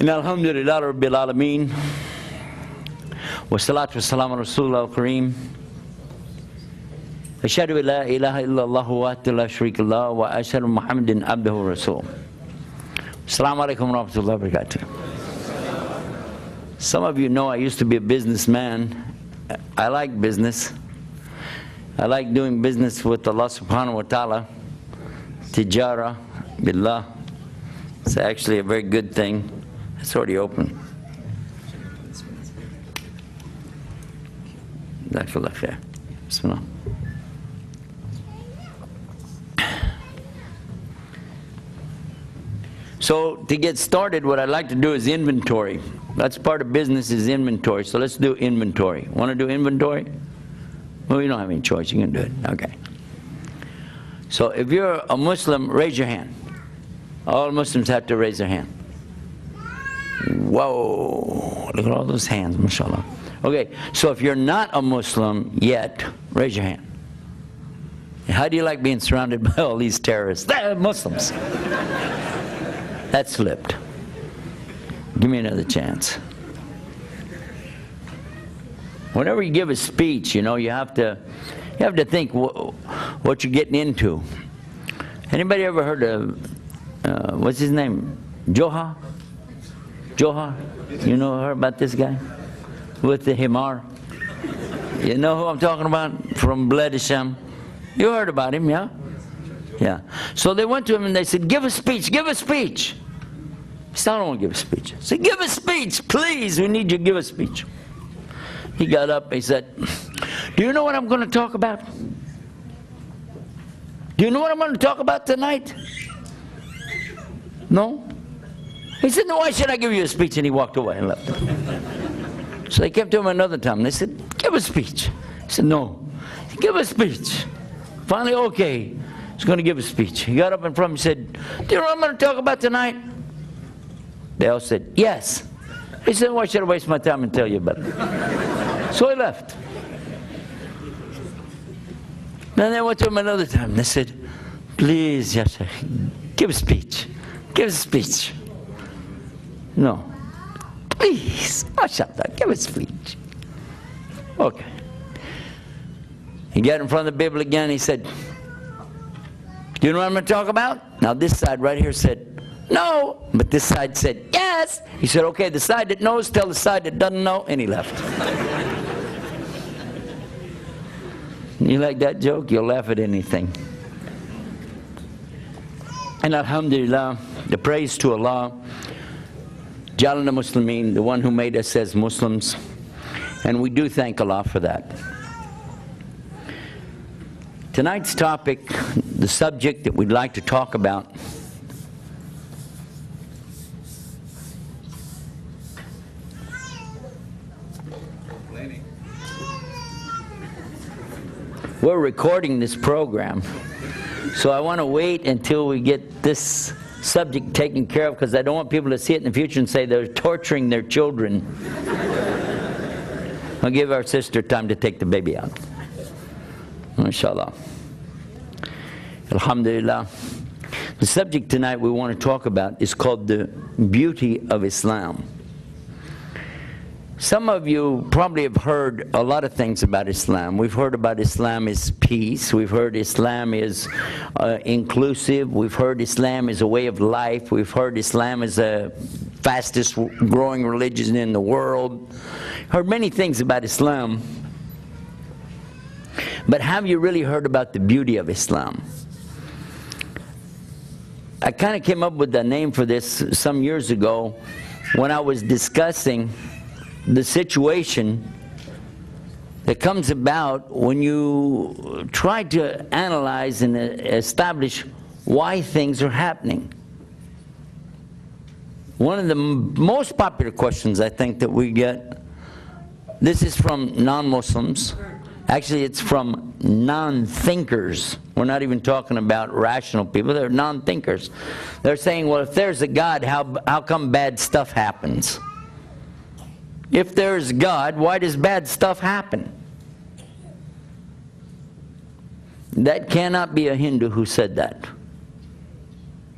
إن الحمد لله رب العالمين والصلاة والسلام على رسول الله الكريم أشهد أن لا إله إلا الله وحده لا شريك له وأشهد أن محمدا عبده ورسوله. السلام عليكم ورحمة الله وبركاته. Some of you know I used to be a businessman. I like business. I like doing business with Allah subhanahu wa ta'ala. Tijara, billah. It's actually a very good thing. It's already open. Bismillah. So to get started, what I'd like to do is inventory. That's part of business, is inventory. So let's do inventory. Want to do inventory? Well, you don't have any choice. You can do it. Okay. So if you're a Muslim, raise your hand. All Muslims have to raise their hand. Whoa, look at all those hands, mashallah. Okay, so if you're not a Muslim yet, raise your hand. How do you like being surrounded by all these terrorists? They're Muslims. That slipped. Give me another chance. Whenever you give a speech, you know, you have to think what you're getting into. Anybody ever heard of, what's his name? Johar? You know her about this guy? With the himar? You know who I'm talking about? From Bledisham? You heard about him, yeah? Yeah. So they went to him and they said, give a speech, give a speech. He said, I don't want to give a speech. I said, give a speech, please, we need you to give a speech. He got up, he said, do you know what I'm going to talk about? Do you know what I'm going to talk about tonight? No? He said, no, why should I give you a speech? And he walked away and left him. So they came to him another time. They said, give a speech. He said, no. Give a speech. Finally, okay, he's going to give a speech. He got up in front and said, do you know what I'm going to talk about tonight? They all said, yes. He said, why should I waste my time and tell you about it? So he left. Then they went to him another time. They said, please, Ya Sheikh, give a speech. Give a speech. No. Please, mashallah, give a speech. Okay. He got in front of the Bible again. He said, do you know what I'm going to talk about? Now this side right here said, no. But this side said, yes. He said, okay, the side that knows, tell the side that doesn't know. And he left. You like that joke? You'll laugh at anything. And alhamdulillah, the praise to Allah, Jalana Muslimin, the one who made us as Muslims, and we do thank Allah for that. Tonight's topic, the subject that we'd like to talk about, we're recording this program, so I want to wait until we get this subject taken care of, because I don't want people to see it in the future and say they're torturing their children. I'll give our sister time to take the baby out. Inshallah. Alhamdulillah. The subject tonight we want to talk about is called the beauty of Islam. Some of you probably have heard a lot of things about Islam. We've heard about Islam is peace. We've heard Islam is inclusive. We've heard Islam is a way of life. We've heard Islam is the fastest growing religion in the world. Heard many things about Islam. But have you really heard about the beauty of Islam? I kind of came up with the name for this some years ago when I was discussing the situation that comes about when you try to analyze and establish why things are happening. One of the most popular questions I think that we get, this is from non-Muslims. Actually, it's from non-thinkers. We're not even talking about rational people. They're non-thinkers. They're saying, well, if there's a God, how come bad stuff happens? If there's God, why does bad stuff happen? That cannot be a Hindu who said that,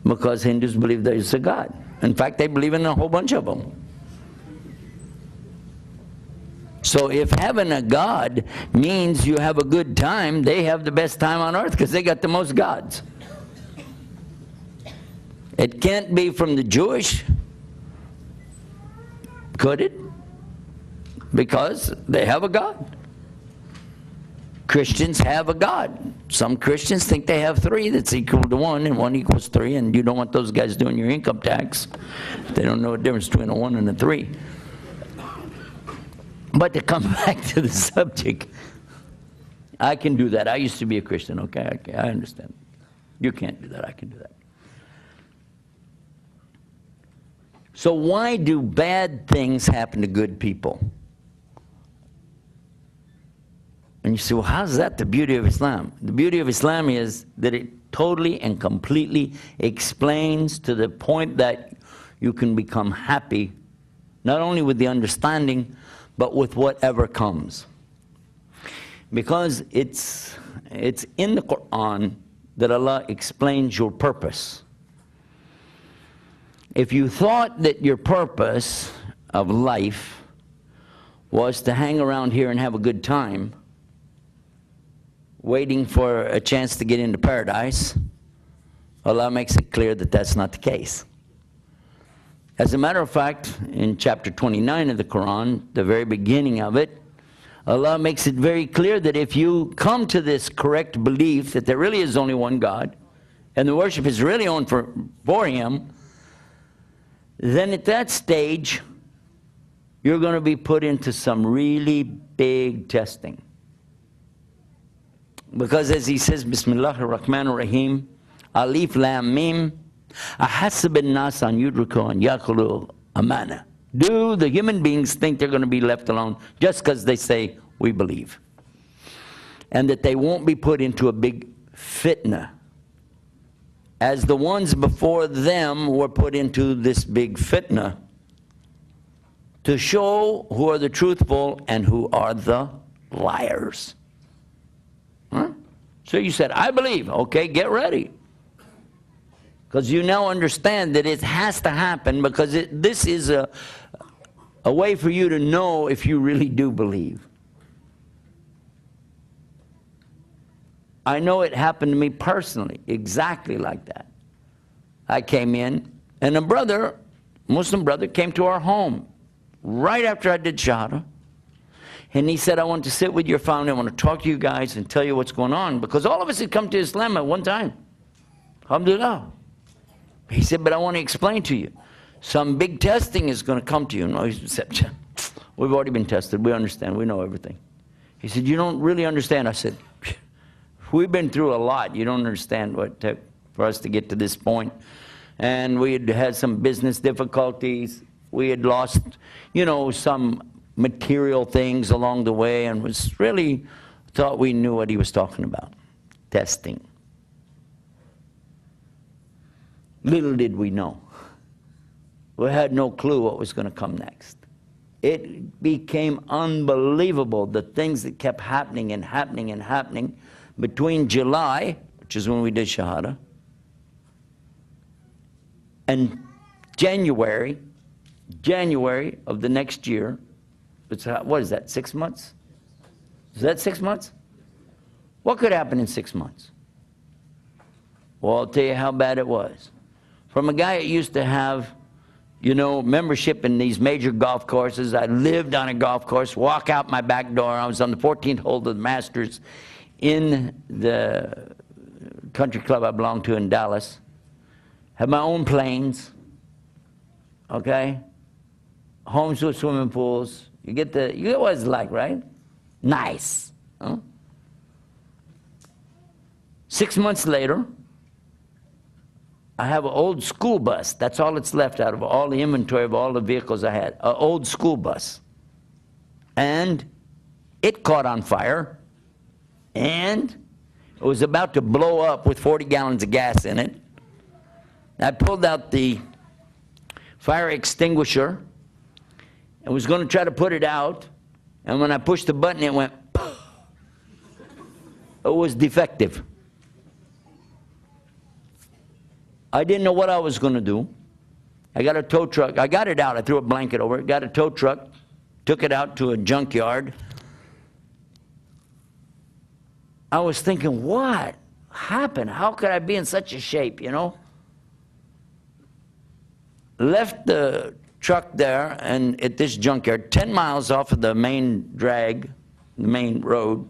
because Hindus believe there is a God. In fact, they believe in a whole bunch of them. So if having a God means you have a good time, they have the best time on earth because they got the most gods. It can't be from the Jewish, could it? Because they have a God. Christians have a God. Some Christians think they have three that's equal to one, and one equals three, and you don't want those guys doing your income tax. They don't know the difference between a one and a three. But to come back to the subject, I can do that. I used to be a Christian, okay? I understand. You can't do that. I can do that. So why do bad things happen to good people? And you say, well, how's that the beauty of Islam? The beauty of Islam is that it totally and completely explains to the point that you can become happy, not only with the understanding, but with whatever comes. Because it's in the Quran that Allah explains your purpose. If you thought that your purpose of life was to hang around here and have a good time, waiting for a chance to get into paradise, Allah makes it clear that that's not the case. As a matter of fact, in chapter 29 of the Quran, the very beginning of it, Allah makes it very clear that if you come to this correct belief that there really is only one God, and the worship is really on for Him, then at that stage, you're going to be put into some really big testing. Because as he says, Bismillah ar-Rahman ar-Rahim, Alif Lam Mim, Ahasib an-nas an yudriku an yaqulu amana. Do the human beings think they're going to be left alone just because they say, we believe? And that they won't be put into a big fitna, as the ones before them were put into this big fitna, to show who are the truthful and who are the liars. Huh? So you said, I believe. Okay, get ready. Because you now understand that it has to happen, because this is a way for you to know if you really do believe. I know it happened to me personally, exactly like that. I came in, and a brother, Muslim brother, came to our home right after I did Shahada. And he said, I want to sit with your family, I want to talk to you guys and tell you what's going on. Because all of us had come to Islam at one time. Alhamdulillah. He said, but I want to explain to you. Some big testing is going to come to you. No, he said, we've already been tested. We understand. We know everything. He said, you don't really understand. I said, we've been through a lot. You don't understand what it took for us to get to this point. And we had had some business difficulties. We had lost, some material things along the way, and was really thought we knew what he was talking about. Testing. Little did we know. We had no clue what was going to come next. It became unbelievable, the things that kept happening and happening and happening between July, which is when we did Shahada, and January of the next year. What is that, 6 months? Is that 6 months? What could happen in 6 months? Well, I'll tell you how bad it was. From a guy that used to have, membership in these major golf courses. I lived on a golf course, walk out my back door. I was on the 14th hole of the Masters in the country club I belonged to in Dallas. Had my own planes, okay? Homes with swimming pools. You get what it's like, right? Nice. Huh? 6 months later, I have an old school bus. That's all that's left out of all the inventory of all the vehicles I had. An old school bus. And it caught on fire. And it was about to blow up with 40 gallons of gas in it. I pulled out the fire extinguisher and was going to try to put it out. And when I pushed the button, it went, it was defective. I didn't know what I was going to do. I got a tow truck. I got it out. I threw a blanket over it. Got a tow truck. Took it out to a junkyard. I was thinking, what happened? How could I be in such a shape, you know? Left the truck there and at this junkyard, 10 miles off of the main drag, the main road.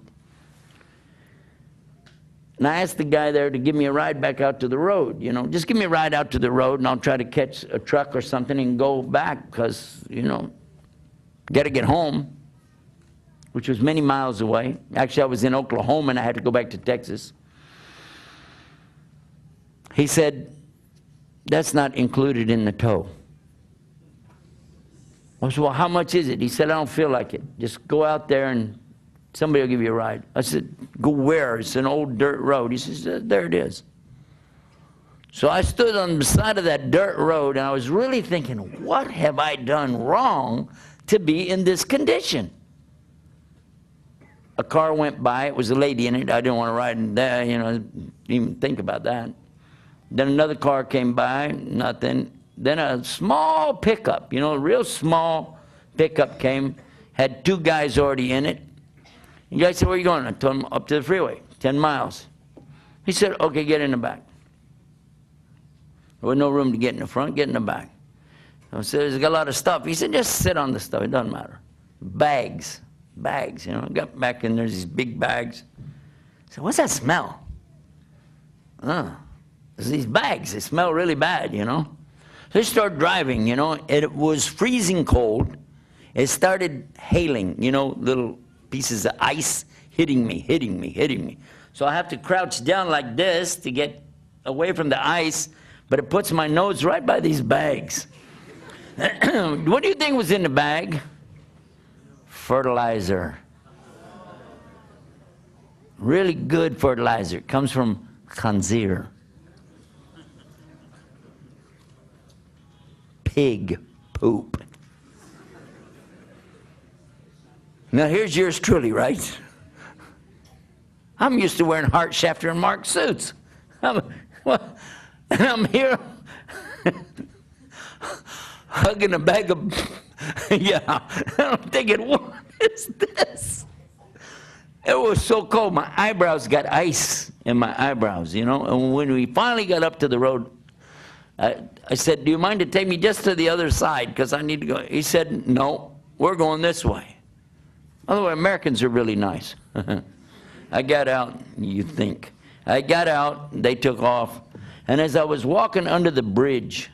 And I asked the guy there to give me a ride back out to the road, you know. Just give me a ride out to the road and I'll try to catch a truck or something and go back because, you know, got to get home, which was many miles away. Actually, I was in Oklahoma and I had to go back to Texas. He said, that's not included in the tow. I said, well, how much is it? He said, I don't feel like it. Just go out there and somebody will give you a ride. I said, go where? It's an old dirt road. He says, there it is. So I stood on the side of that dirt road and I was really thinking, what have I done wrong to be in this condition? A car went by. It was a lady in it. I didn't want to ride in there, you know, even think about that. Then another car came by, nothing. Then a small pickup, you know, a real small pickup came, had two guys already in it. The guy said, where are you going? I told him, up to the freeway, 10 miles. He said, okay, get in the back. There was no room to get in the front, get in the back. I said, there's got a lot of stuff. He said, just sit on the stuff, it doesn't matter. Bags, you know, I got back in there, these big bags. I said, what's that smell? There's these bags, they smell really bad, you know. So I started driving, you know, and it was freezing cold. It started hailing, you know, little pieces of ice hitting me. So I have to crouch down like this to get away from the ice, but it puts my nose right by these bags. What do you think was in the bag? Fertilizer. Really good fertilizer. It comes from khanzir. Pig poop. Now here's yours truly, right? I'm used to wearing Hart, Schefter, and Mark suits. And I'm here hugging a bag of, yeah. I'm thinking, what is this? It was so cold. My eyebrows got ice in my eyebrows, you know. And when we finally got up to the road, I said, do you mind to take me just to the other side because I need to go? He said, no, we're going this way. By the way, Americans are really nice. I got out, you think. I got out, they took off. And as I was walking under the bridge,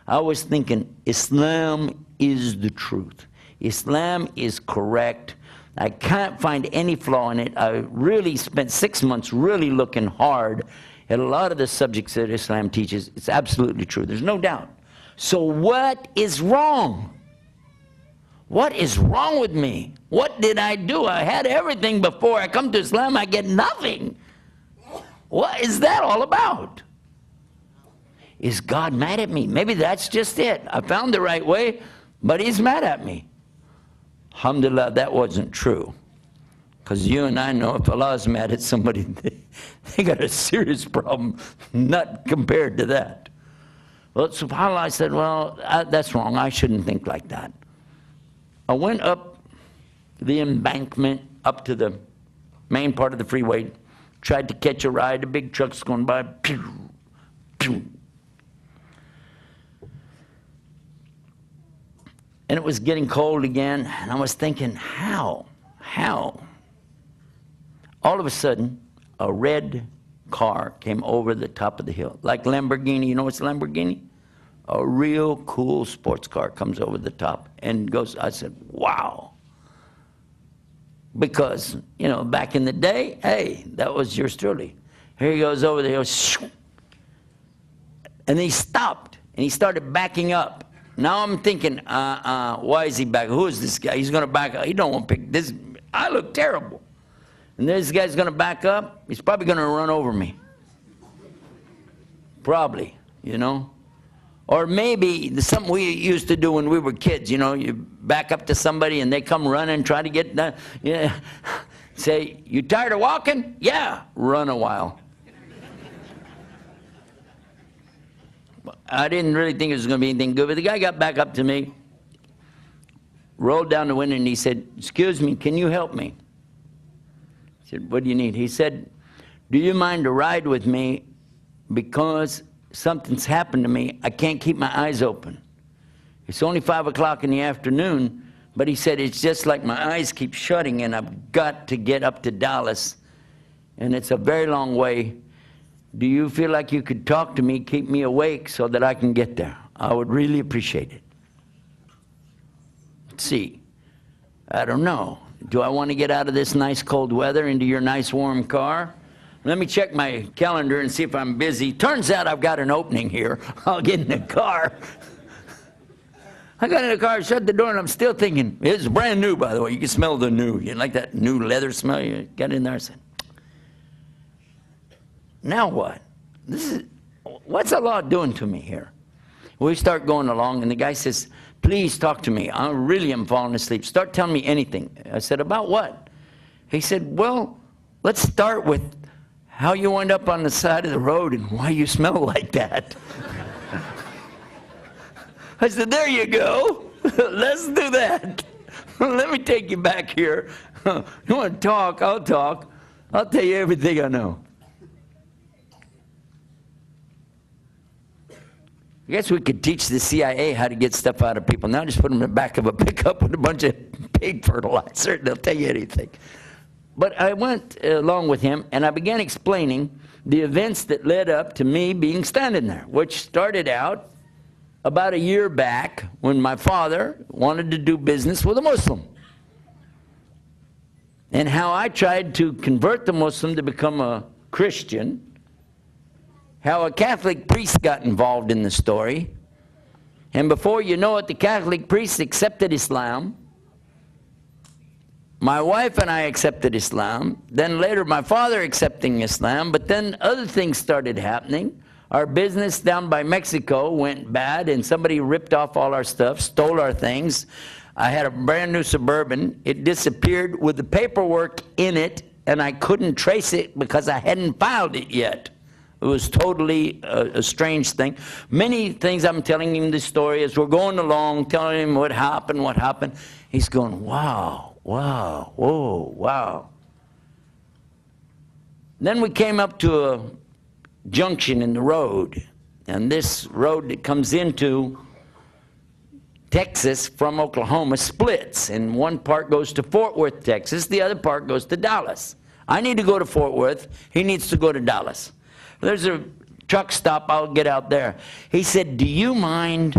I was thinking, Islam is the truth. Islam is correct. I can't find any flaw in it. I really spent 6 months really looking hard at a lot of the subjects that Islam teaches. It's absolutely true. There's no doubt. So what is wrong? What is wrong with me? What did I do? I had everything before I come to Islam. I get nothing. What is that all about? Is God mad at me? Maybe that's just it. I found the right way, but he's mad at me. Alhamdulillah, that wasn't true. Because you and I know if Allah is mad at somebody, they got a serious problem, not compared to that. Well, subhanAllah, I said, well, that's wrong. I shouldn't think like that. I went up the embankment, up to the main part of the freeway, tried to catch a ride. A big truck's going by. Pew, pew. And it was getting cold again, and I was thinking, how? All of a sudden, a red car came over the top of the hill, like Lamborghini. You know what's Lamborghini? A real cool sports car comes over the top and goes. I said, wow. Because, you know, back in the day, hey, that was yours truly. Here he goes over the hill, shoo, and he stopped, and he started backing up. Now I'm thinking, why is he back? Who is this guy? He's going to back up. He don't want to pick this. I look terrible. And this guy's going to back up. He's probably going to run over me. Probably, you know. Or maybe something we used to do when we were kids, you know, you back up to somebody and they come running, try to get done. Yeah. Say, you tired of walking? Yeah. Run a while. I didn't really think it was going to be anything good, but the guy got back up to me, rolled down the window, and he said, "Excuse me, can you help me?" I said, "What do you need?" He said, "Do you mind to ride with me because something's happened to me. I can't keep my eyes open. It's only 5 o'clock in the afternoon, but," he said, "it's just like my eyes keep shutting, and I've got to get up to Dallas, and it's a very long way. Do you feel like you could talk to me, keep me awake so that I can get there? I would really appreciate it." Let's see. I don't know. Do I want to get out of this nice cold weather into your nice warm car? Let me check my calendar and see if I'm busy. Turns out I've got an opening here. I'll get in the car. I got in the car, shut the door, and I'm still thinking, it's brand new, by the way. You can smell the new. You like that new leather smell? You got in there and said, now what? What's the law doing to me here? We start going along, and the guy says, "Please talk to me. I really am falling asleep. Start telling me anything." I said, "About what?" He said, "Well, let's start with how you wind up on the side of the road and why you smell like that." I said, "There you go. Let's do that. Let me take you back here. You want to talk? I'll talk. I'll tell you everything I know." I guess we could teach the CIA how to get stuff out of people. Now just put them in the back of a pickup with a bunch of pig fertilizer. They'll tell you anything. But I went along with him, and I began explaining the events that led up to me being standing there, which started out about a year back when my father wanted to do business with a Muslim, and how I tried to convert the Muslim to become a Christian, how a Catholic priest got involved in the story, and before you know it, the Catholic priest accepted Islam. My wife and I accepted Islam. Then later my father accepting Islam, but then other things started happening. Our business down by Mexico went bad, and somebody ripped off all our stuff, stole our things. I had a brand new Suburban. It disappeared with the paperwork in it, and I couldn't trace it because I hadn't filed it yet. It was totally a strange thing. Many things I'm telling him this story as we're going along, telling him what happened. He's going, wow, wow, whoa, wow. Then we came up to a junction in the road, and this road that comes into Texas from Oklahoma splits, and one part goes to Fort Worth, Texas, the other part goes to Dallas. I need to go to Fort Worth, he needs to go to Dallas. There's a truck stop, I'll get out there. He said, "Do you mind?"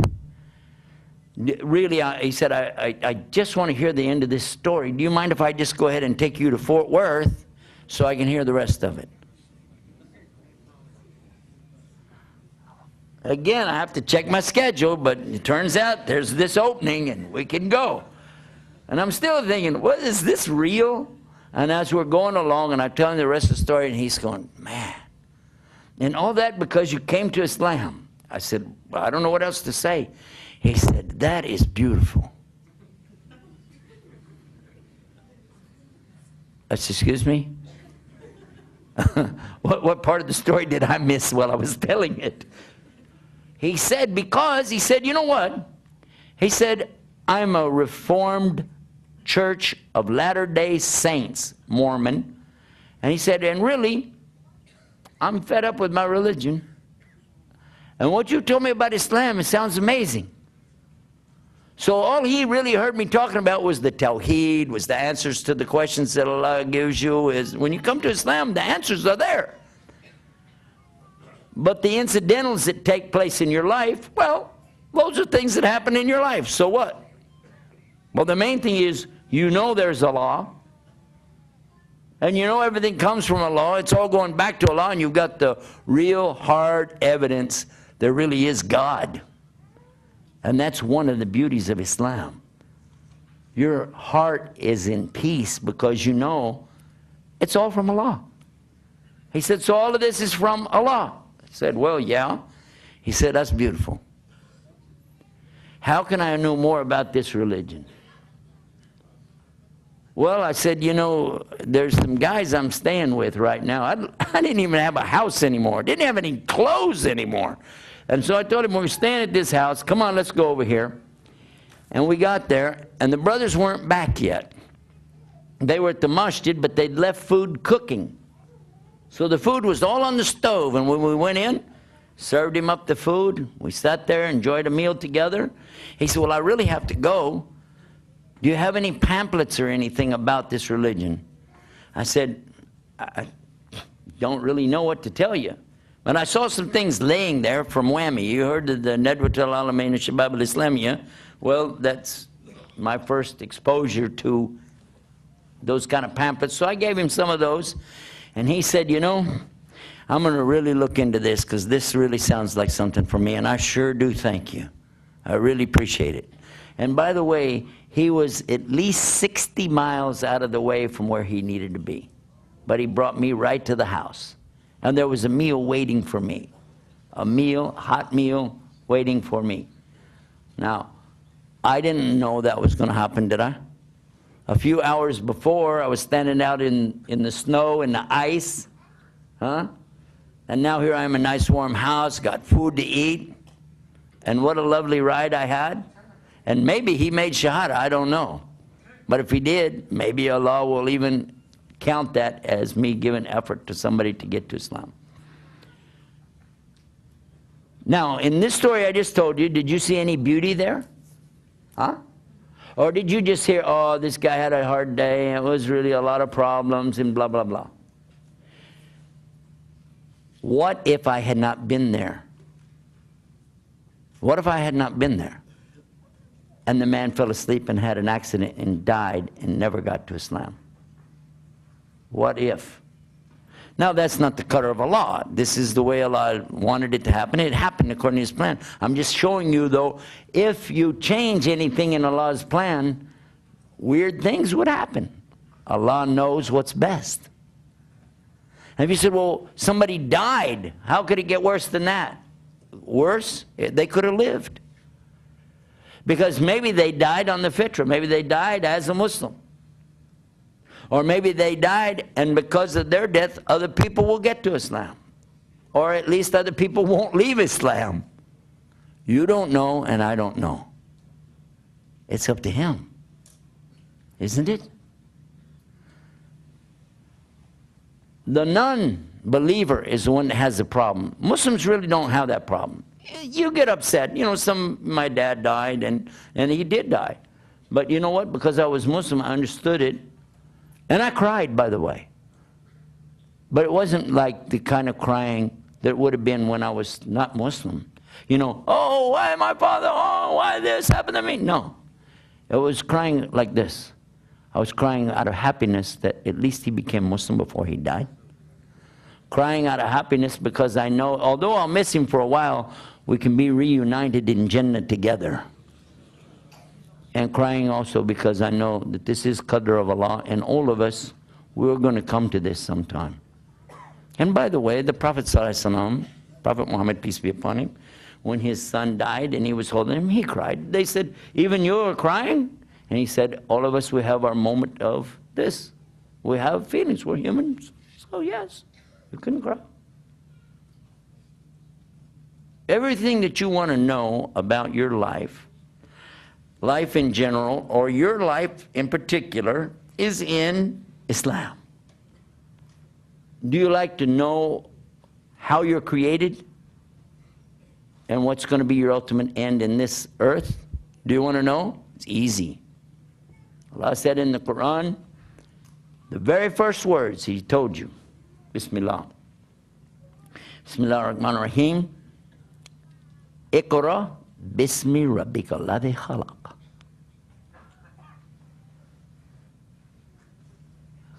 Really, he said, I just want to hear the end of this story. Do you mind if I just go ahead and take you to Fort Worth so I can hear the rest of it? Again, I have to check my schedule, but it turns out there's this opening and we can go. And I'm still thinking, what, is this real? And as we're going along and I'm telling the rest of the story, and he's going, man. And all that because you came to Islam. I said, well, I don't know what else to say. He said, that is beautiful. I said, excuse me? What part of the story did I miss while I was telling it? He said, because, he said, you know what? He said, I'm a Reformed Church of Latter-day Saints, Mormon. And he said, and really, I'm fed up with my religion. And what you told me about Islam, it sounds amazing. So all he really heard me talking about was the Tawheed, was the answers to the questions that Allah gives you. Is when you come to Islam, the answers are there. But the incidentals that take place in your life, well, those are things that happen in your life. So what? Well, the main thing is, you know there's Allah. And you know everything comes from Allah. It's all going back to Allah, and you've got the real hard evidence there really is God. And that's one of the beauties of Islam. Your heart is in peace because you know it's all from Allah. He said, so all of this is from Allah. I said, well, yeah. He said, that's beautiful. How can I know more about this religion? Well, I said, you know, there's some guys I'm staying with right now. I didn't even have a house anymore. Didn't have any clothes anymore. And so I told him, we're staying at this house. Come on, let's go over here. And we got there, and the brothers weren't back yet. They were at the masjid, but they'd left food cooking. So the food was all on the stove, and when we went in, served him up the food. We sat there, enjoyed a meal together. He said, well, I really have to go. Do you have any pamphlets or anything about this religion? I said, I don't really know what to tell you. But I saw some things laying there from Whammy. You heard of the Nedwat al-Alamin Shabab al-Islamiyya. Well, that's my first exposure to those kind of pamphlets. So I gave him some of those. And he said, you know, I'm going to really look into this because this really sounds like something for me. And I sure do thank you. I really appreciate it. And by the way, he was at least 60 miles out of the way from where he needed to be. But he brought me right to the house. And there was a meal waiting for me. A meal, hot meal, waiting for me. Now, I didn't know that was going to happen, did I? A few hours before, I was standing out in the snow, in the ice. Huh? And now here I am in a nice warm house, got food to eat. And what a lovely ride I had. And maybe he made shahada, I don't know. But if he did, maybe Allah will even count that as me giving effort to somebody to get to Islam. Now, in this story I just told you, did you see any beauty there? Huh? Or did you just hear, oh, this guy had a hard day, and it was really a lot of problems, and blah, blah, blah? What if I had not been there? What if I had not been there? And the man fell asleep and had an accident and died and never got to Islam. What if? Now, that's not the qadr of Allah. This is the way Allah wanted it to happen. It happened according to His plan. I'm just showing you, though, if you change anything in Allah's plan, weird things would happen. Allah knows what's best. And if you said, well, somebody died, how could it get worse than that? Worse? They could have lived. Because maybe they died on the fitra. Maybe they died as a Muslim. Or maybe they died, and because of their death, other people will get to Islam. Or at least other people won't leave Islam. You don't know, and I don't know. It's up to Him. Isn't it? The non-believer is the one that has the problem. Muslims really don't have that problem. You get upset. You know, my dad died, and he did die. But you know what? Because I was Muslim, I understood it. And I cried, by the way. But it wasn't like the kind of crying that would have been when I was not Muslim. You know, oh, why my father? Oh, why this happened to me? No. It was crying like this. I was crying out of happiness that at least he became Muslim before he died. Crying out of happiness because I know, although I'll miss him for a while, we can be reunited in Jannah together. And crying also because I know that this is qadr of Allah, and all of us, we're going to come to this sometime. And by the way, the Prophet ﷺ, Prophet Muhammad, peace be upon him, when his son died and he was holding him, he cried. They said, even you are crying? And he said, all of us, we have our moment of this. We have feelings, we're humans. So yes, you can cry. Everything that you want to know about your life in general, or your life in particular, is in Islam. Do you like to know how you're created and what's going to be your ultimate end in this earth? Do you want to know? It's easy. Allah said in the Quran, the very first words He told you, Bismillah. Bismillah ar-Rahman ar-Rahim. Iqra bismi rabbika alladhi khalaq.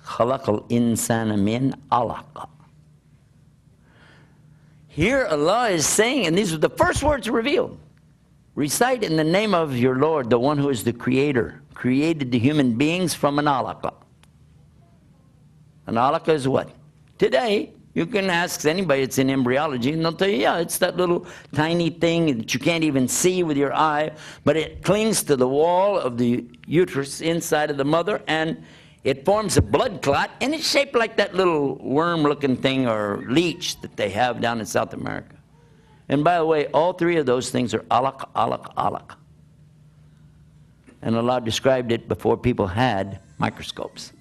خلق الإنسان من علق. Here Allah is saying, and these are the first words revealed, recite in the name of your Lord, the one who is the creator, created the human beings from an alaqa. An alaqa is what? Today, you can ask anybody that's in embryology, and they'll tell you, yeah, it's that little tiny thing that you can't even see with your eye, but it clings to the wall of the uterus inside of the mother, and it forms a blood clot, and it's shaped like that little worm-looking thing or leech that they have down in South America. And by the way, all three of those things are alaq, alaq, alaq. And Allah described it before people had microscopes,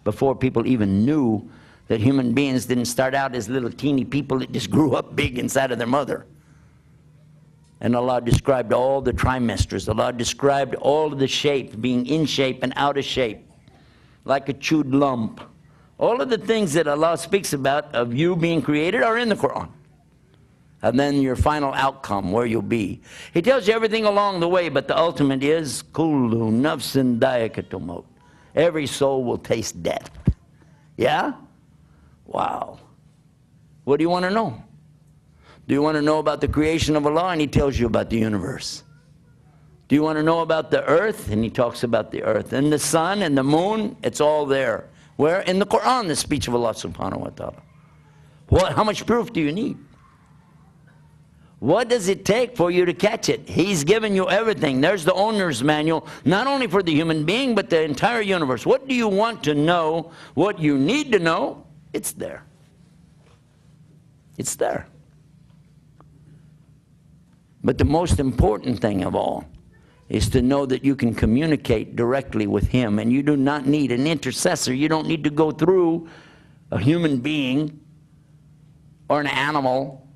before people even knew that human beings didn't start out as little teeny people that just grew up big inside of their mother. And Allah described all the trimesters. Allah described all of the shapes, being in shape and out of shape, like a chewed lump. All of the things that Allah speaks about of you being created are in the Quran. And then your final outcome, where you'll be. He tells you everything along the way, but the ultimate is, Kullu nafsin da'iqatul maut. Every soul will taste death. Yeah? Wow. What do you want to know? Do you want to know about the creation of Allah? And He tells you about the universe. Do you want to know about the earth? And He talks about the earth. And the sun and the moon, it's all there. Where? In the Quran, the speech of Allah subhanahu wa ta'ala. How much proof do you need? What does it take for you to catch it? He's given you everything. There's the owner's manual, not only for the human being, but the entire universe. What do you want to know? What you need to know? It's there. It's there. But the most important thing of all is to know that you can communicate directly with Him, and you do not need an intercessor. You don't need to go through a human being or an animal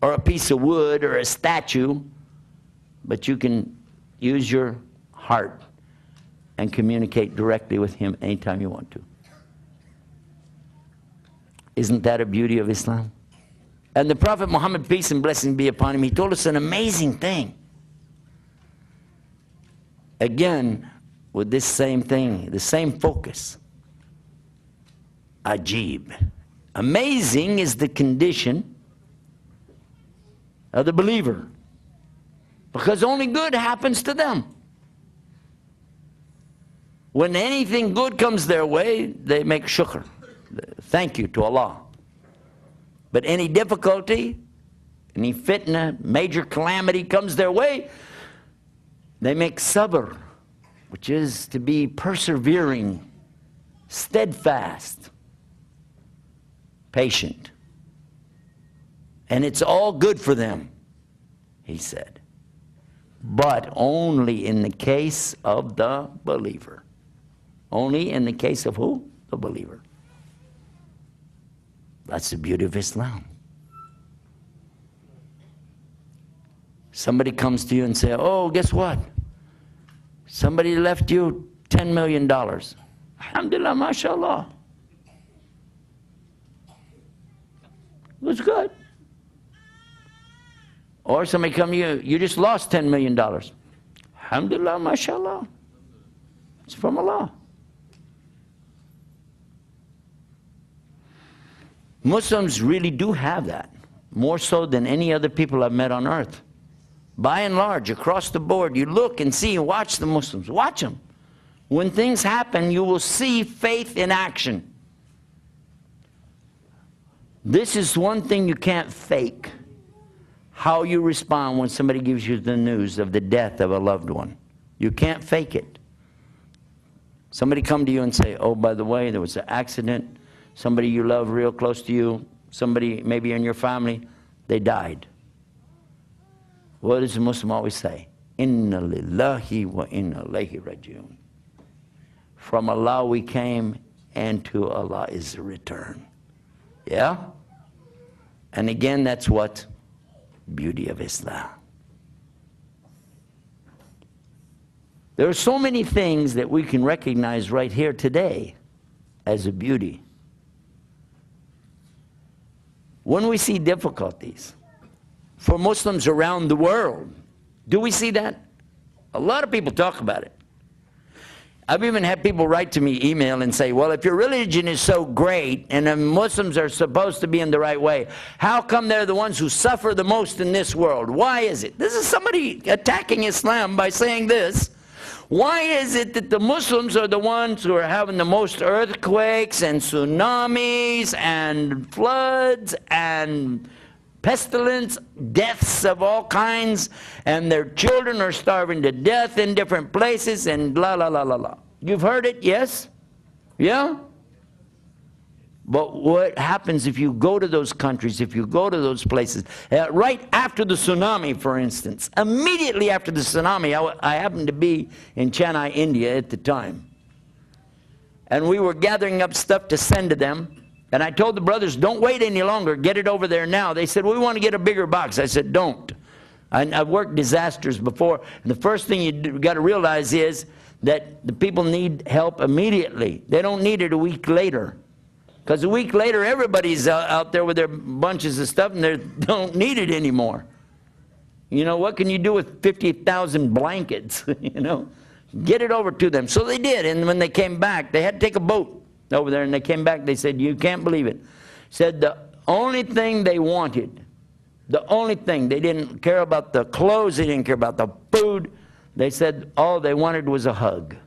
or a piece of wood or a statue, but you can use your heart and communicate directly with Him anytime you want to. Isn't that a beauty of Islam? And the Prophet Muhammad, peace and blessing be upon him, he told us an amazing thing. Again, with this same thing, the same focus. Ajib. Amazing is the condition of the believer, because only good happens to them. When anything good comes their way, they make shukr, thank you to Allah. But any difficulty, any fitna, major calamity comes their way, they make sabr, which is to be persevering, steadfast, patient. And it's all good for them, he said. But only in the case of the believer. Only in the case of who? The believer. That's the beauty of Islam. Somebody comes to you and say, oh, guess what? Somebody left you $10 million. Alhamdulillah, mashallah. It was good. Or somebody come to you, you just lost $10 million. Alhamdulillah, mashallah. It's from Allah. Muslims really do have that, more so than any other people I've met on earth. By and large, across the board, you look and see and watch the Muslims. Watch them. When things happen, you will see faith in action. This is one thing you can't fake. How you respond when somebody gives you the news of the death of a loved one. You can't fake it. Somebody come to you and say, oh, by the way, there was an accident. Somebody you love real close to you, somebody maybe in your family, they died. What does a Muslim always say? Inna lillahi wa inna ilayhi rajiun. From Allah we came, and to Allah is the return. Yeah? And again, that's what? Beauty of Islam. There are so many things that we can recognize right here today as a beauty. When we see difficulties for Muslims around the world, do we see that? A lot of people talk about it. I've even had people write to me, email, and say, well, if your religion is so great and the Muslims are supposed to be in the right way, how come they're the ones who suffer the most in this world? Why is it? This is somebody attacking Islam by saying this. Why is it that the Muslims are the ones who are having the most earthquakes and tsunamis and floods and pestilence, deaths of all kinds, and their children are starving to death in different places, and la la la la la? You've heard it, yes? Yeah? But what happens if you go to those countries, if you go to those places, right after the tsunami, for instance, immediately after the tsunami, I happened to be in Chennai, India at the time. And we were gathering up stuff to send to them. And I told the brothers, don't wait any longer, get it over there now. They said, we want to get a bigger box. I said, don't. I've worked disasters before. And the first thing you've got to realize is that the people need help immediately. They don't need it a week later. Because a week later, everybody's out there with their bunches of stuff and they don't need it anymore. You know, what can you do with 50,000 blankets? You know, get it over to them. So they did. And when they came back, they had to take a boat over there. And they came back, they said, you can't believe it. Said the only thing they wanted, the only thing, they didn't care about the clothes, they didn't care about the food. They said all they wanted was a hug.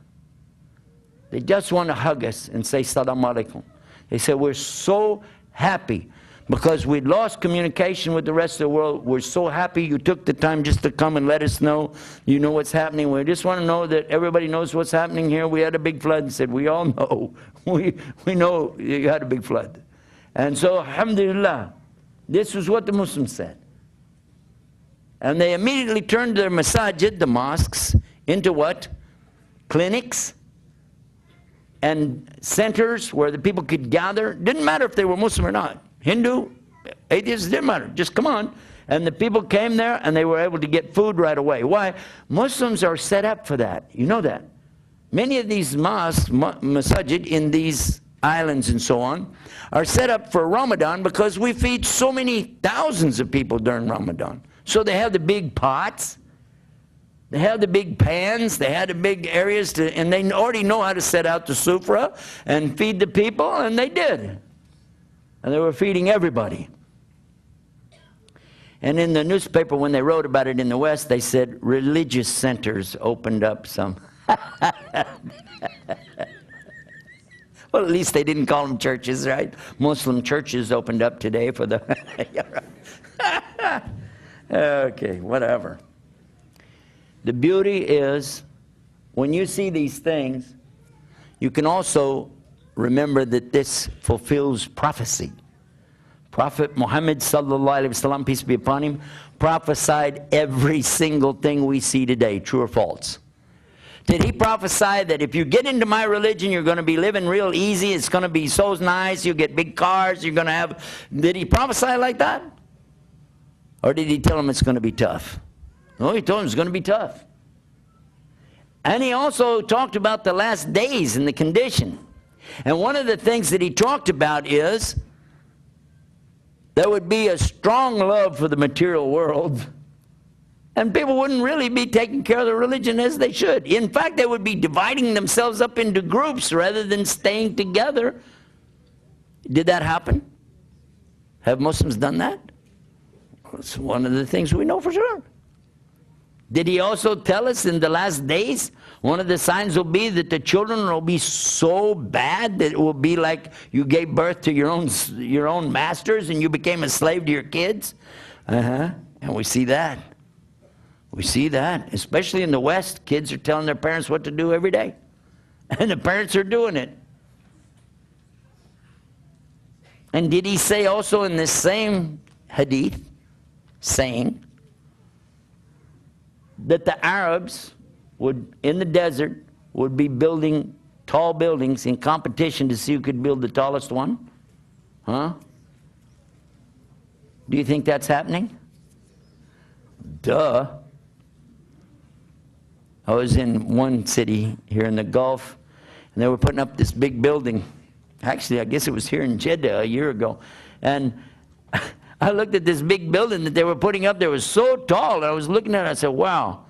They just want to hug us and say, Salaam alaikum. They said, we're so happy because we'd lost communication with the rest of the world. We're so happy you took the time just to come and let us know you know what's happening. We just want to know that everybody knows what's happening here. We had a big flood. And said, we all know. We know you had a big flood. And so, alhamdulillah, this was what the Muslims said. And they immediately turned their masajid, the mosques, into what? Clinics and centers where the people could gather. Didn't matter if they were Muslim or not. Hindu, atheists, didn't matter. Just come on. And the people came there and they were able to get food right away. Why? Muslims are set up for that. You know that. Many of these mosques, masajid in these islands and so on, are set up for Ramadan because we feed so many thousands of people during Ramadan. So they have the big pots. They have the big pans, they had the big areas, and they already know how to set out the sufra and feed the people, and they did. And they were feeding everybody. And in the newspaper, when they wrote about it in the West, they said religious centers opened up some. Well, at least they didn't call them churches, right? Muslim churches opened up today for the... Okay, whatever. The beauty is, when you see these things, you can also remember that this fulfills prophecy. Prophet Muhammad sallallahu alaihi wasallam, peace be upon him, prophesied every single thing we see today, true or false. Did he prophesy that if you get into my religion, you're going to be living real easy, it's going to be so nice, you get big cars, you're going to have... Did he prophesy like that? Or did he tell them it's going to be tough? No, he told them it's going to be tough. And he also talked about the last days and the condition. And one of the things that he talked about is there would be a strong love for the material world. And people wouldn't really be taking care of their religion as they should. In fact, they would be dividing themselves up into groups rather than staying together. Did that happen? Have Muslims done that? It's one of the things we know for sure. Did he also tell us in the last days, one of the signs will be that the children will be so bad that it will be like you gave birth to your own masters and you became a slave to your kids? And we see that. We see that. Especially in the West, kids are telling their parents what to do every day. And the parents are doing it. And did he say also in this same hadith, saying that the Arabs would, in the desert, would be building tall buildings in competition to see who could build the tallest one? Huh? Do you think that's happening? Duh. I was in one city here in the Gulf, and they were putting up this big building. Actually, I guess it was here in Jeddah a year ago. And I looked at this big building that they were putting up there. It was so tall. And I was looking at it. I said, wow.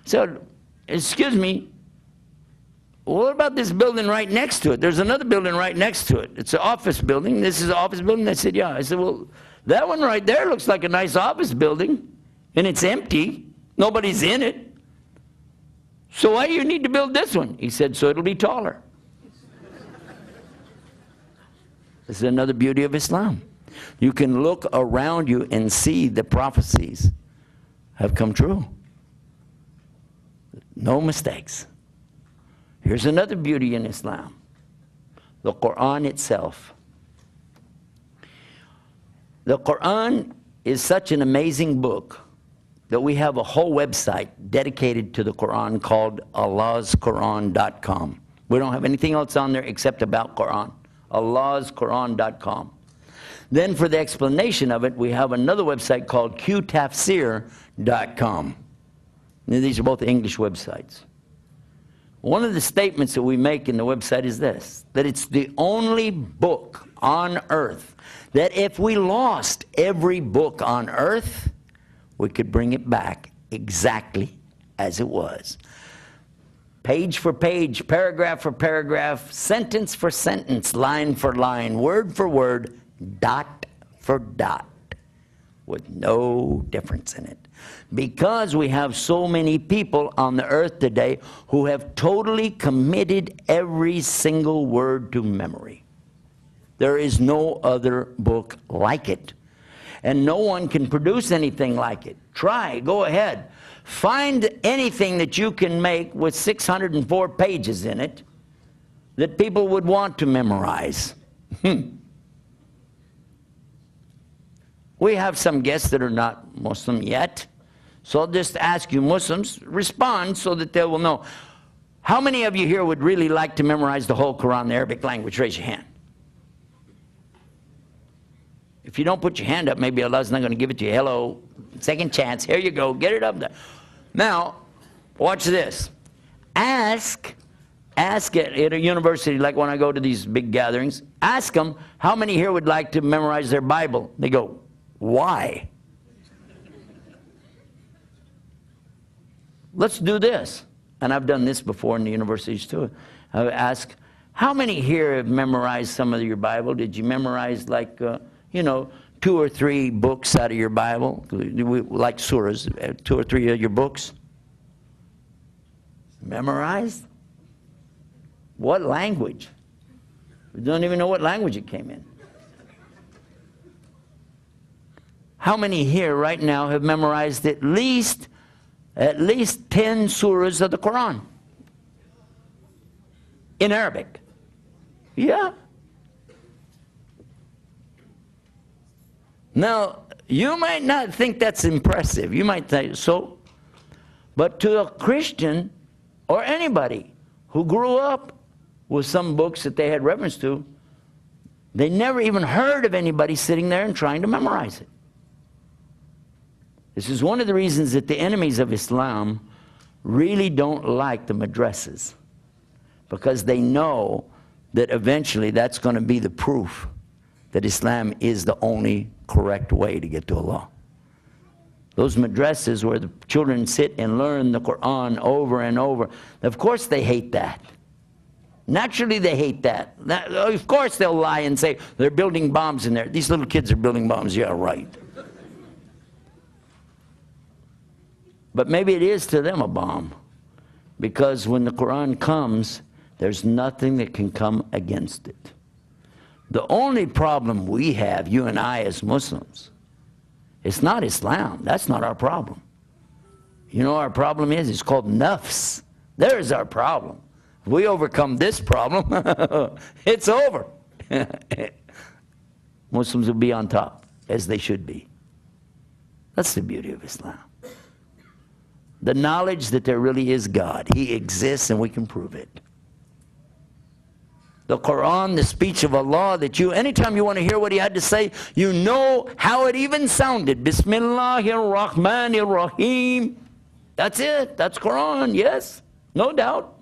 I said, excuse me, what about this building right next to it? There's another building right next to it. It's an office building. This is an office building. I said, yeah. I said, well, that one right there looks like a nice office building, and it's empty. Nobody's in it. So why do you need to build this one? He said, so it'll be taller. This is another beauty of Islam. You can look around you and see the prophecies have come true. No mistakes. Here's another beauty in Islam. The Quran itself. The Quran is such an amazing book that we have a whole website dedicated to the Quran called allahsquran.com. We don't have anything else on there except about Quran. allahsquran.com. Then for the explanation of it, we have another website called qtafsir.com. These are both English websites. One of the statements that we make in the website is this, that it's the only book on earth that if we lost every book on earth, we could bring it back exactly as it was. Page for page, paragraph for paragraph, sentence for sentence, line for line, word for word, dot for dot, with no difference in it. Because we have so many people on the earth today who have totally committed every single word to memory. There is no other book like it. And no one can produce anything like it. Try, go ahead. Find anything that you can make with 604 pages in it that people would want to memorize. We have some guests that are not Muslim yet. So I'll just ask you Muslims, respond so that they will know. How many of you here would really like to memorize the whole Quran in the Arabic language? Raise your hand. If you don't put your hand up, maybe Allah's not going to give it to you. Hello, second chance. Here you go. Get it up there. Now, watch this. Ask at a university, like when I go to these big gatherings, ask them, how many here would like to memorize their Bible? They go, why? Let's do this. And I've done this before in the universities too. I ask, how many here have memorized some of your Bible? Did you memorize like, you know, 2 or 3 books out of your Bible? Like surahs, 2 or 3 of your books? Memorized? What language? We don't even know what language it came in. How many here right now have memorized at least 10 surahs of the Quran? In Arabic? Yeah. Now, you might not think that's impressive. You might think so. But to a Christian or anybody who grew up with some books that they had reference to, they never even heard of anybody sitting there and trying to memorize it. This is one of the reasons that the enemies of Islam really don't like the madrasas, because they know that eventually that's going to be the proof that Islam is the only correct way to get to Allah. Those madrasas where the children sit and learn the Quran over and over, of course they hate that. Naturally they hate that. Of course they'll lie and say they're building bombs in there. These little kids are building bombs. Yeah, right. But maybe it is to them a bomb, because when the Quran comes, there's nothing that can come against it. The only problem we have, you and I as Muslims, it's not Islam. That's not our problem. You know what our problem is? It's called nafs. There's our problem. If we overcome this problem, it's over. Muslims will be on top, as they should be. That's the beauty of Islam. The knowledge that there really is God. He exists and we can prove it. The Quran, the speech of Allah, that you, anytime you want to hear what He had to say, you know how it even sounded. Bismillahir Rahmanir Rahim. That's it. That's Quran, yes. No doubt.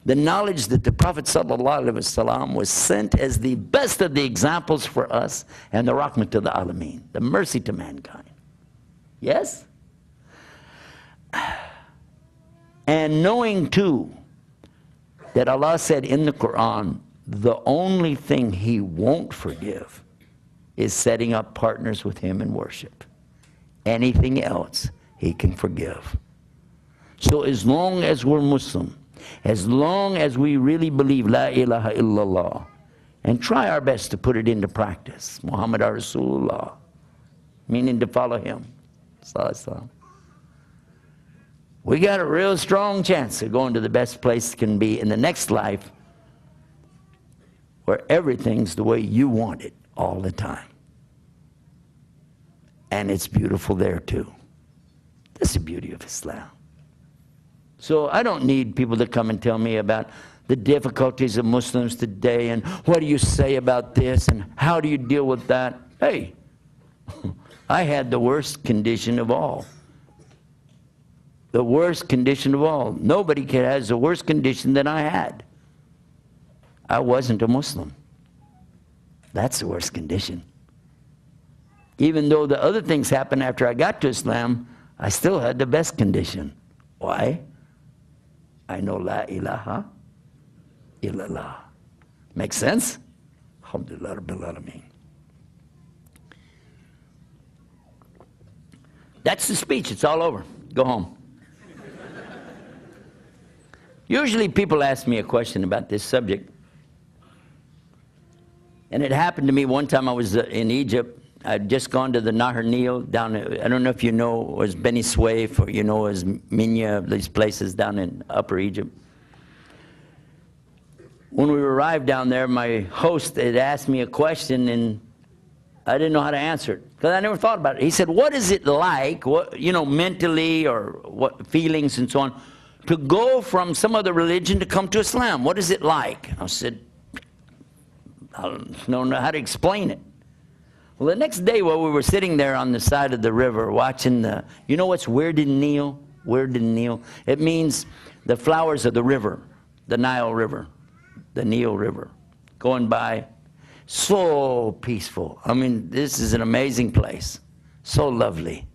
The knowledge that the Prophet ﷺ was sent as the best of the examples for us, and the rahmah to the alameen, the mercy to mankind. Yes? And knowing too that Allah said in the Quran, the only thing He won't forgive is setting up partners with Him in worship. Anything else He can forgive. So as long as we're Muslim, as long as we really believe La ilaha illallah, and try our best to put it into practice, Muhammad Rasulullah, meaning to follow Him, we got a real strong chance of going to the best place it can be in the next life, where everything's the way you want it. all the time. And it's beautiful there too. That's the beauty of Islam. So I don't need people to come and tell me about the difficulties of Muslims today and what do you say about this and how do you deal with that. Hey, I had the worst condition of all. The worst condition of all. Nobody has the worst condition than I had. I wasn't a Muslim. That's the worst condition. Even though the other things happened after I got to Islam, I still had the best condition. Why? I know La ilaha illallah. Make sense? Alhamdulillah Rabbil Alameen. That's the speech. It's all over. Go home. Usually people ask me a question about this subject. And it happened to me one time I was in Egypt. I'd just gone to the Nahar Nil down, I don't know if you know, it was Beni Suef or you know as Minya, these places down in Upper Egypt. When we arrived down there, my host had asked me a question and I didn't know how to answer it because I never thought about it. He said, what is it like, what, you know, mentally or what feelings and so on, to go from some other religion to come to Islam? What is it like? I said, I don't know how to explain it. Well, the next day while we were sitting there on the side of the river watching the, you know what's Weird Nil? Weird Nil? It means the flowers of the river, the Nile River, the Nile River, going by. So peaceful. I mean, this is an amazing place. So lovely.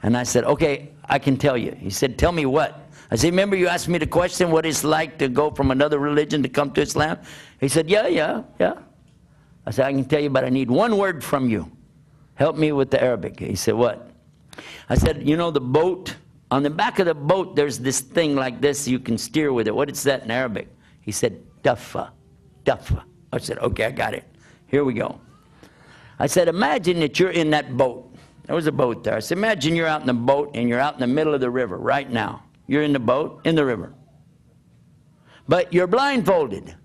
And I said, okay, I can tell you. He said, tell me what? I said, remember you asked me the question, what it's like to go from another religion to come to Islam? He said, yeah. I said, I can tell you, but I need one word from you. Help me with the Arabic. He said, what? I said, you know the boat? On the back of the boat, there's this thing like this, you can steer with it. What is that in Arabic? He said, daffa. I said, okay, I got it. Here we go. I said, imagine that you're in that boat. There was a boat there. I said, imagine you're out in the boat and you're out in the middle of the river right now. You're in the boat, in the river. But you're blindfolded.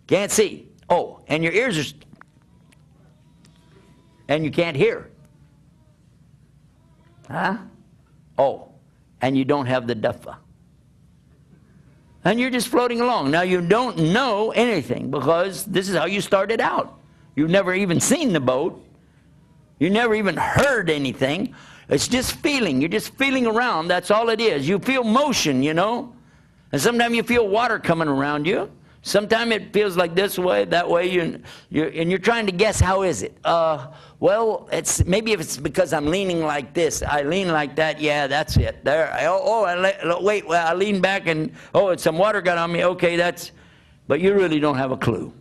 Can't see. Oh, and your ears are... and you can't hear. Huh? Oh, and you don't have the daffa. And you're just floating along. Now, you don't know anything because this is how you started out. You've never even seen the boat. You never even heard anything. It's just feeling. You're just feeling around. That's all it is. You feel motion, you know. And sometimes you feel water coming around you. Sometimes it feels like this way, that way, and you're trying to guess how is it. Well, maybe if it's because I'm leaning like this, I lean like that. Yeah, that's it. There. Wait. Well, I lean back and it's some water got on me. Okay, that's. But you really don't have a clue.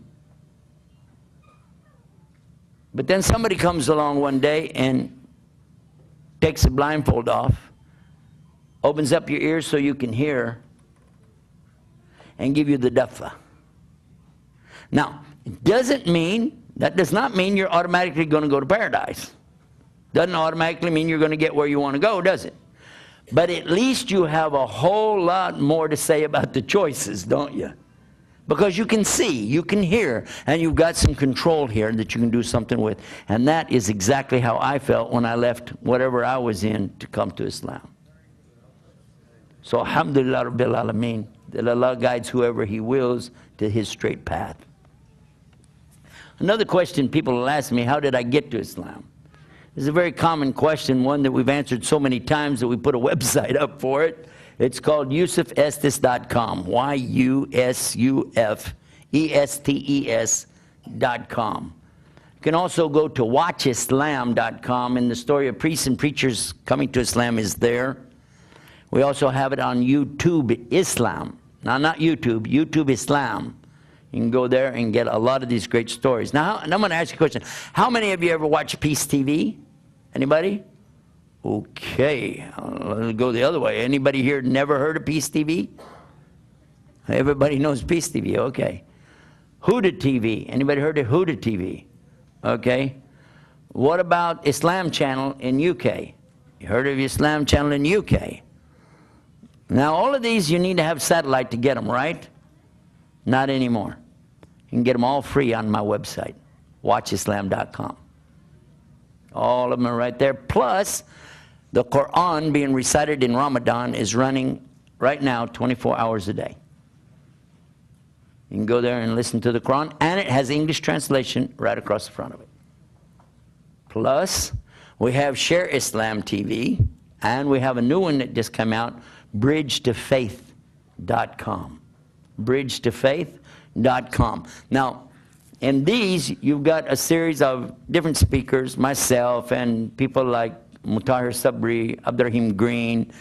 But then somebody comes along one day and takes the blindfold off, opens up your ears so you can hear, and give you the daffa. Now, that does not mean you're automatically going to go to paradise. Doesn't automatically mean you're going to get where you want to go, does it? But at least you have a whole lot more to say about the choices, don't you? Because you can see, you can hear, and you've got some control here that you can do something with. And that is exactly how I felt when I left whatever I was in to come to Islam. So, alhamdulillah Rabbil Alameen, that Allah guides whoever He wills to His straight path. Another question people will ask me, how did I get to Islam? This is a very common question, one that we've answered so many times that we put a website up for it. It's called YusufEstes.com, YusufEstes.com. You can also go to WatchIslam.com, and the story of priests and preachers coming to Islam is there. We also have it on YouTube Islam. Now, not YouTube, YouTube Islam. You can go there and get a lot of these great stories. Now, I'm going to ask you a question. How many of you ever watch Peace TV? Anybody? Okay. I'll go the other way. Anybody here never heard of Peace TV? Everybody knows Peace TV. Okay. Huda TV. Anybody heard of Huda TV? Okay. What about Islam Channel in UK? You heard of Islam Channel in UK? Now, all of these, you need to have satellite to get them, right? Not anymore. You can get them all free on my website, watchislam.com. All of them are right there. Plus, the Quran being recited in Ramadan is running right now 24 hours a day. You can go there and listen to the Quran, and it has English translation right across the front of it. Plus, we have Share Islam TV, and we have a new one that just came out, bridgetofaith.com. bridgetofaith.com. Now, in these, you've got a series of different speakers, myself and people like Mutahir Sabri, Abdurrahim Green.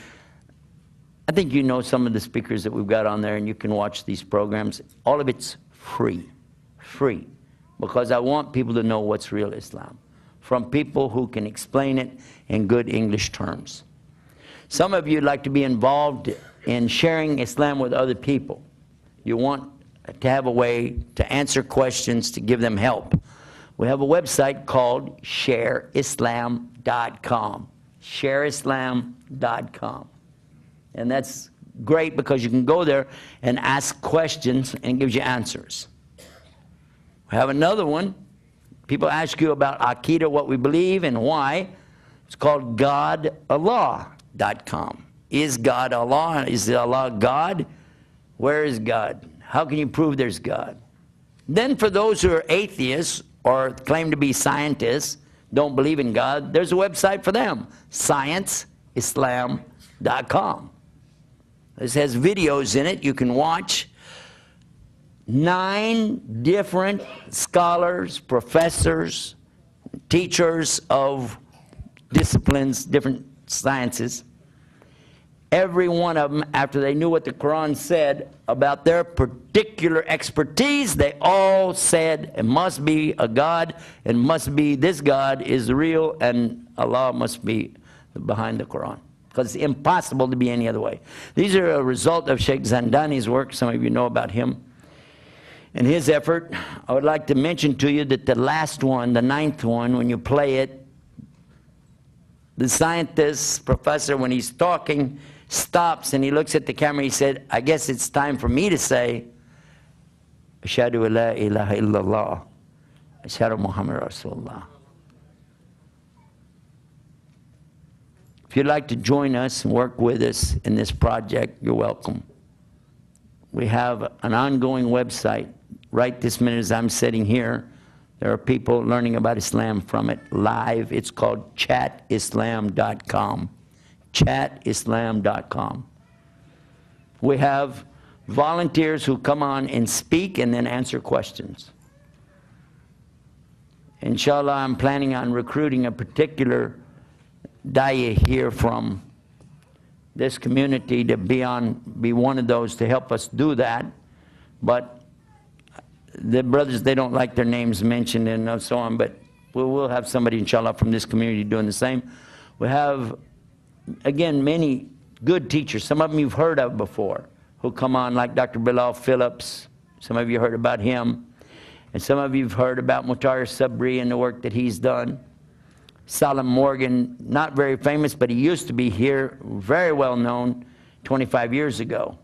I think you know some of the speakers that we've got on there, and you can watch these programs. All of it's free, because I want people to know what's real Islam, from people who can explain it in good English terms. Some of you like to be involved in sharing Islam with other people. You want to have a way to answer questions, to give them help. We have a website called shareislam.com. shareislam.com. And that's great because you can go there and ask questions and it gives you answers. We have another one. People ask you about Aqidah, what we believe and why. It's called godallah.com. Is God Allah? Is Allah God? Where is God? How can you prove there's God? Then for those who are atheists or claim to be scientists, don't believe in God, there's a website for them, scienceislam.com. This has videos in it you can watch. 9 different scholars, professors, teachers of disciplines, different sciences. Every one of them, after they knew what the Quran said about their particular expertise, they all said it must be a God, and must be this God is real, and Allah must be behind the Quran. Because it's impossible to be any other way. These are a result of Sheikh Zandani's work. Some of you know about him and his effort. I would like to mention to you that the last one, the 9th one, when you play it, the scientist, professor, when he's talking, stops and he looks at the camera. He said, I guess it's time for me to say, Ashhadu la ilaha illallah, Ashhadu Muhammad Rasulullah. If you'd like to join us and work with us in this project, you're welcome. We have an ongoing website. Right this minute as I'm sitting here, there are people learning about Islam from it live. It's called chatislam.com. chatislam.com. We have volunteers who come on and speak and then answer questions. Inshallah, I'm planning on recruiting a particular Da'iya here from this community to be one of those to help us do that. But the brothers, they don't like their names mentioned and so on, but we'll have somebody, inshallah, from this community doing the same. We have, again, many good teachers. Some of them you've heard of before who come on, like Dr. Bilal Phillips. Some of you heard about him. And some of you have heard about Mutahir Sabri and the work that he's done. Salim Morgan, not very famous, but he used to be here, very well known 25 years ago.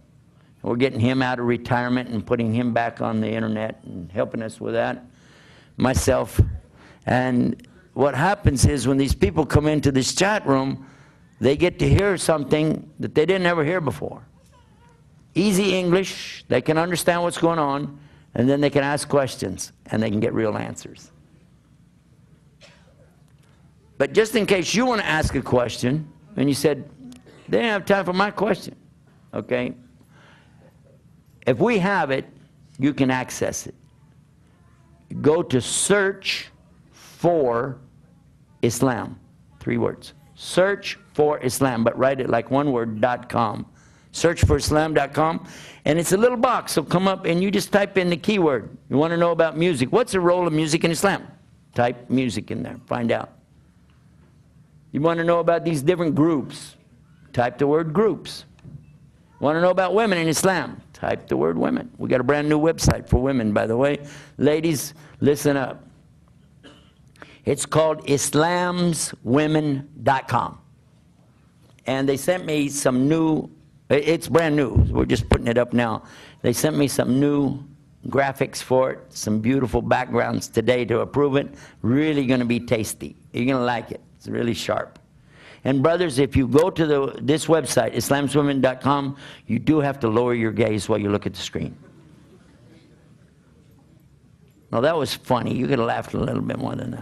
We're getting him out of retirement and putting him back on the internet and helping us with that, myself. And what happens is when these people come into this chat room, they get to hear something that they didn't ever hear before. Easy English, they can understand what's going on, and then they can ask questions, and they can get real answers. But just in case you want to ask a question, and you said, they didn't have time for my question, okay? If we have it, you can access it. Go to search for Islam, 3 words. Search for Islam, but write it like one word, .com. Searchforislam.com, and it's a little box. So come up and you just type in the keyword. You want to know about music. What's the role of music in Islam? Type music in there, find out. You want to know about these different groups? Type the word groups. Want to know about women in Islam? Type the word women. We got a brand new website for women, by the way. Ladies, listen up. It's called islamswomen.com. And they sent me some new, it's brand new. We're just putting it up now. They sent me some new graphics for it, some beautiful backgrounds today to approve it. Really going to be tasty. You're going to like it. It's really sharp. And brothers, if you go to this website, islamswomen.com, you do have to lower your gaze while you look at the screen. Now that was funny. You could have laughed a little bit more than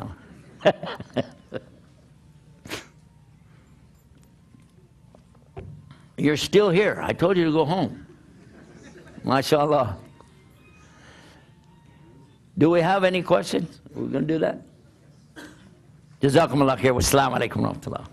that. You're still here. I told you to go home. MashaAllah. Do we have any questions? We're going to do that? Jazakumullah khair. Wassalamu alaikum wa rahmatullah.